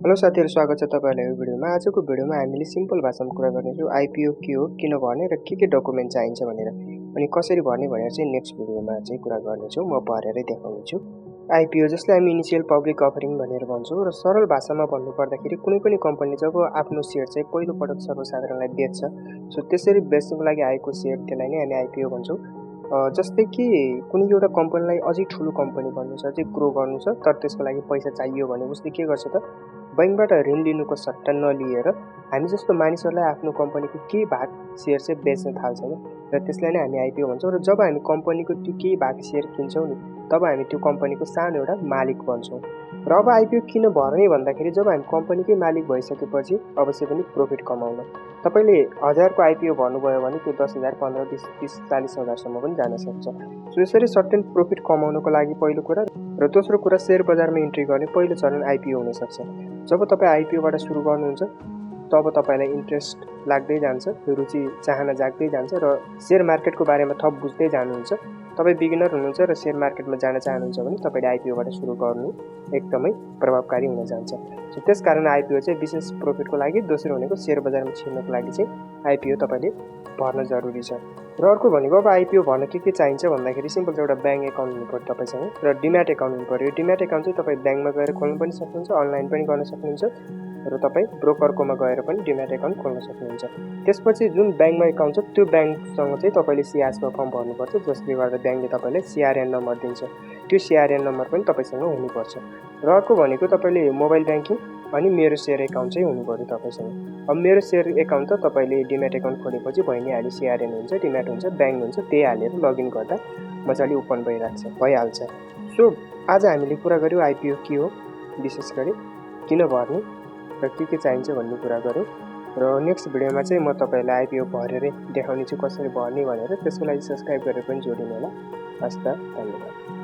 Hello साथीहरु, स्वागत छ तपाईहरुलाई यो भिडियोमा। आजको भिडियोमा हामीले सिम्पल भाषामा कुरा गर्नेछौँ आईपीओ के हो, किन भर्ने र के डकुमेन्ट चाहिन्छ भनेर। अनि कसरी भर्ने भनेर चाहिँ नेक्स्ट भिडियोमा चाहिँ कुरा गर्नेछौँ। म भरेरै देखाउनेछु। आईपीओ जसलाई हामी इनिशियल पब्लिक अफरिङ भनेर भन्छौँ र सरल भाषामा भन्नु पर्दाखेरि कुनै पनि कम्पनीले जब आफ्नो शेयर चाहिँ पहिलो पटक सर्वसाधारणलाई बेच्छ, सो त्यसरी बेच्नको लागि आएको शेयर त्यसलाई नै हामी आईपीओ भन्छौँ। जस्तै कि कुनै एउटा कम्पनीलाई अझै ठुलो कम्पनी बन्नु छ, अझै ग्रो गर्नु छ, तर त्यसको लागि पैसा चाहियो भने उसले के गर्छ त बैंकबाट ऋण लिनुको सट्टा नलिएर हामी जस्तो मानिसहरूलाई आफ्नो कम्पनीको केही भाग शेयर चाहिँ बेच्न थाल्छ नि, र त्यसलाई नै हामी आईपीओ भन्छौँ। र जब हामी कम्पनीको त्यो केही भाग शेयर किन्छौँ नि, तब हामी त्यो कम्पनीको सानो एउटा मालिक बन्छौँ। र अब आईपीओ किन भर्ने भन्दाखेरि जब हामी कम्पनीकै मालिक भइसकेपछि अवश्य पनि प्रफिट कमाउन तपाईँले 1000 को आईपीओ भन्नुभयो भने त्यो 10,000, 15, 20, 30, 40,000 पनि जान सक्छ। सो यसरी सर्टेन प्रफिट कमाउनको लागि पहिलो कुरा, र दोस्रो कुरा शेयर बजारमा इन्ट्री गर्ने पहिलो चरण आईपीओ हुन सक्छ। जब तपाईँ आईपीओबाट सुरु गर्नुहुन्छ तब तपाईलाई इन्ट्रेस्ट लाग्दै जान्छ, रुचि चाहना जाग्दै जान्छ र शेयर मार्केटको बारेमा थप बुझ्दै जानुहुन्छ। तपाईँ बिगिनर हुनुहुन्छ र शेयर मार्केटमा जान चाहनुहुन्छ भने तपाईले आईपीओबाट सुरु गर्नु एकदमै प्रभावकारी हुन जान्छ। सो त्यसकारण आईपीओ चाहिँ विशेष प्रफिटको लागि, दोस्रो भनेको शेयर बजारमा छिर्नको लागि चाहिँ आईपीओ तपाईले भर्न जरुरी छ। र अर्को भनेको अब आईपीओ भर्न के चाहिन्छ भन्दाखेरि सिम्पल एउटा ब्याङ्क एकाउन्ट हुनुपर्छ तपाईसँग, र डिम्याट एकाउन्ट हुनुपर्यो। डिम्याट एकाउन्ट चाहिँ तपाईँ ब्याङ्कमा गएर खोल्न पनि सक्नुहुन्छ, अनलाइन पनि गर्न सक्नुहुन्छ, र तपाईँ ब्रोकरकोमा गएर पनि डिम्याट एकाउन्ट खोल्न सक्नुहुन्छ। त्यसपछि जुन ब्याङ्कमा एकाउन्ट छ त्यो ब्याङ्कसँग चाहिँ तपाईँले सिआरएसमा फर्म भर्नुपर्छ, जसले गर्दा ब्याङ्कले तपाईँलाई सिआरएन नम्बर दिन्छ। त्यो सिआरएन नम्बर पनि तपाईँसँग हुनुपर्छ। र अर्को भनेको तपाईँले मोबाइल ब्याङ्किङ अनि मेरो शेयर एकाउन्ट चाहिँ हुनुपर्यो तपाईँसँग। अब मेरो शेयर एकाउन्ट त तपाईँले डिम्याट एकाउन्ट खोलेपछि भइ नै हाल्यो, सिआरएन हुन्छ, डिम्याट हुन्छ, ब्याङ्क हुन्छ, त्यही हालेर लगइन गर्दा मजाले ओपन भइहाल्छ। सो आज हामीले कुरा गऱ्यौँ आईपीओ के हो, विशेष गरी किन भर्ने र के चाहिन्छ भन्ने कुरा गऱ्यौँ। र नेक्स्ट भिडियोमा चाहिँ म तपाईँलाई आईपीओ भरेरै देखाउने छु कसरी भर्ने भनेर। त्यसको लागि सब्सक्राइब गरेर पनि जोडिनु होला। हस् त, धन्यवाद।